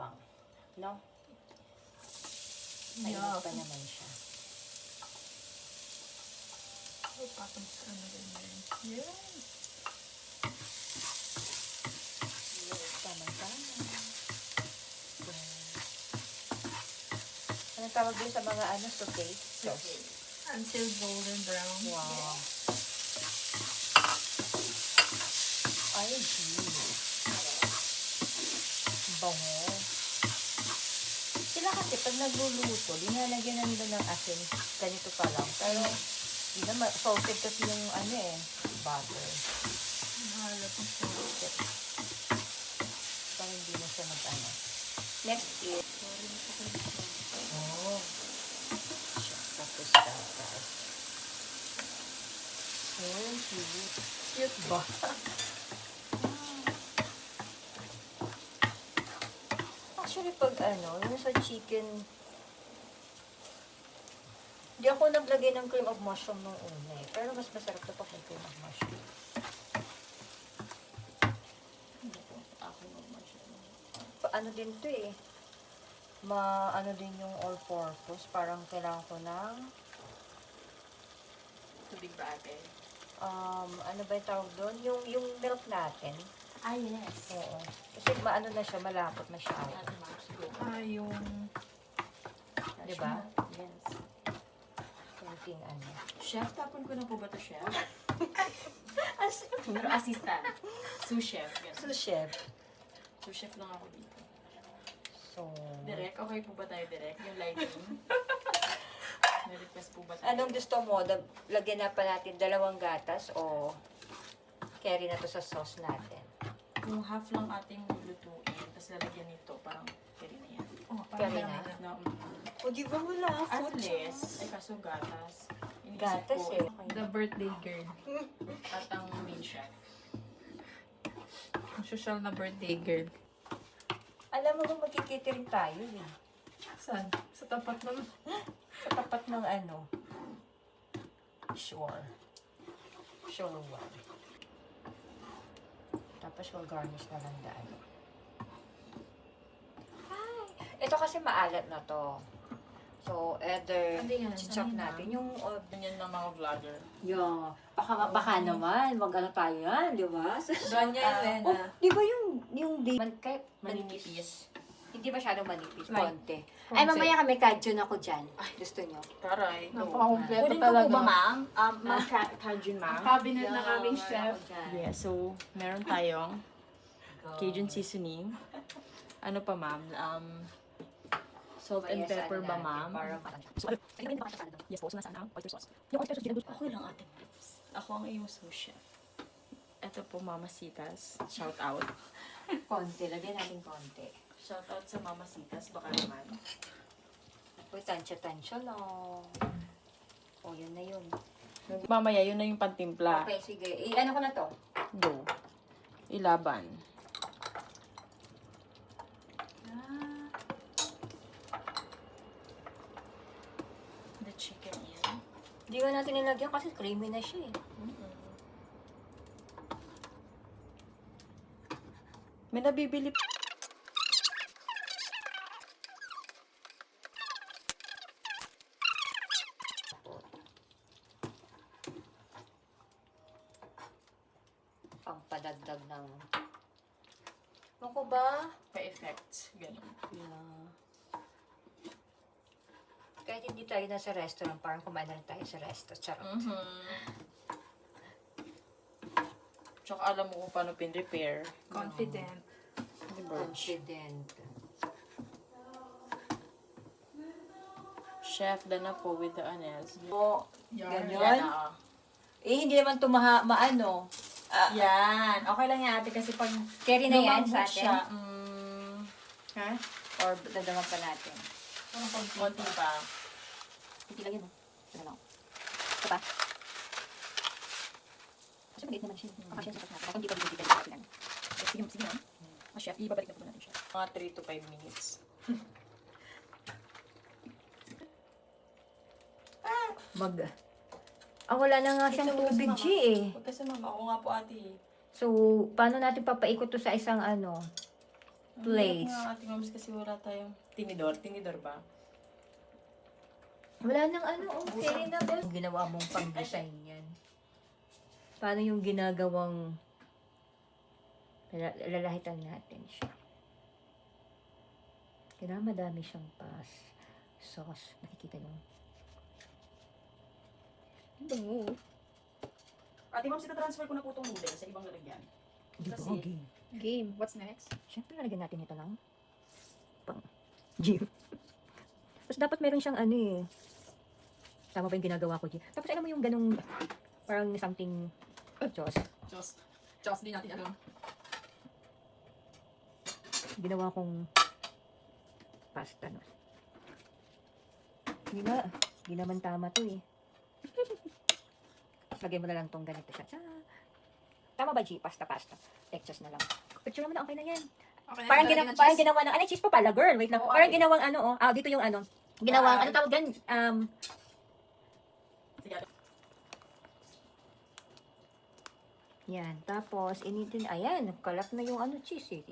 bawang. No? Mainit pa naman siya. Patong sa ano ganyan. Yes! Tama-tama. Anong tawag din sa mga sauté? Okay. Until golden brown. Wow. Ay, geez. Bango. Sila kasi pag nagluluto, linalagyan na nila ng asin. Ganito pa lang. Pero, hindi na, salted kasi yung butter. Mahalap ang salted. Parang hindi na siya Next is, tapos gatas. Oh, cute. Cute ba? Actually, pag yung sa chicken, hindi ako naglagay ng cream of mushroom nung una eh. Pero mas masarap na pag may cream of mushroom. Ano din to eh. Ano din yung all-purpose. Parang kailangan ko ng Tubig ba ate? ano ba yung tawag doon? Yung milk natin. Ah, yes. Oo. Kasi maano na siya, malapot na siya. Yung... Diba? Yes. Something Chef, tapon ko na po ba ito, chef? Pero assistant. Sous chef. Sous chef. Sous chef lang ako dito. So, Direct? Okay po ba tayo direct? Yung lighting? May-request po ba tayo? anong gusto mo? Lagyan na pa natin 2 gatas o carry na to sa sauce natin? Yung half lang ating lutuin, tapos lalagyan nito, parang carry na yan. Oh, Carry na? No, O, di ba wala? at least, ay kaso gatas. Inisip Gatas ko, eh. The birthday girl. At ang main chef. Ang social na birthday girl. Alam mo ba magkikitering tayo eh. Saan? Sa tapat ng... Sa tapat ng Sure. Sure one. Tapos we'll garnish na lang daan. Ito kasi maalat na to. So, either Hindi yan, chop sanay na. natin yung... Ganyan ng mga vlogger. Yeah. Baka naman, mag-ano tayo yan, di ba? Ganyan, Lena. Di ba yung Maninipis. Hindi masyadong manipis, Like, konti. Ay, mamaya kami kajun ako dyan. Gusto nyo? Taray. Napaka-kompleto Kunin ko talaga. po ba, ma'am? Ma'am Cajun, ma'am? Cabinet ng aming chef. Yeah, so, meron tayong Cajun seasoning. Ano pa, ma'am? Salt and pepper ba, ma'am? Yes po, so nasaan ang oyster sauce? Yung oyster sauce, ginagos ko. Okay lang, ate. Ako ang iyong sous chef. Ito po, Mamasitas. Shout out. Konti, lagyan natin konti. Shout out sa Mamasitas, baka naman. Uy, tansya-tansya lang. O, yun na yun. Mamaya, yun na yung pantimpla. Okay, sige. Ano ko na to? Go. Ilaban. The chicken in. Hindi ko natin nilagyan kasi creamy na siya eh. May nabibili Pampadagdag ng... Ano ba? pa-effects. Ganun. Yeah. Kahit hindi tayo nasa restaurant, parang kumain na rin tayo sa restaurant. Charot. Tsaka alam mo kung paano pin-repair. Confident. Confident. Chef Dana po with the anes. O, Yan ganyan. na. Eh, hindi naman ito maano. Yan. Okay lang yan ate kasi pag Carry na yan sa lumambot atin? siya, Ha? Or dadaman pa natin? konti pa. Hindi lang yun. Ito na lang. Ito ba? Kasi maliit naman siya. Kasi siya sa natin. Hindi pa bibigyan natin lang. Sige, sige na. Chef, ibabalik na po natin siya. Mga 3 to 5 minutes. Wala na nga siyang tubig, G eh. Huwag kasi mama, ako nga po ate. So, paano natin papaikot to sa isang Plates. Nga, Ate Moms, kasi wala tayong tinidor. Tinidor ba? Wala nang ano, okay na ba? Ginawa mong pang-design yan. Paano yung ginagawang lalahitan natin siya? Kailangan madami siyang sauce. Nakikita nyo? Bango. Ate Moms, ita-transfer ko na po itong noodle sa ibang lalagyan. Di ba? Kasi- Okay. Game. What's next? Siyempre, lalagyan natin ito ng gym. Tapos dapat meron siyang ano eh. Tama ba yung ginagawa ko, G? Tapos alam mo yung ganung parang something Diyos. Diyos, di natin alam. Ginawa kong pasta, no? Hindi naman tama to eh. Lagyan mo na lang tong ganito siya. Tama ba, G? Pasta. Texas na lang. Picture mo na, okay na yan. Okay, Parang, parang ginawa ng, cheese pa pala, girl. Wait lang. Oo, Parang ate. ginawang dito yung ginawang, ano tawag yan? Sige, ate. Yan. Tapos, initin, ayan, kalat na yung cheese eh.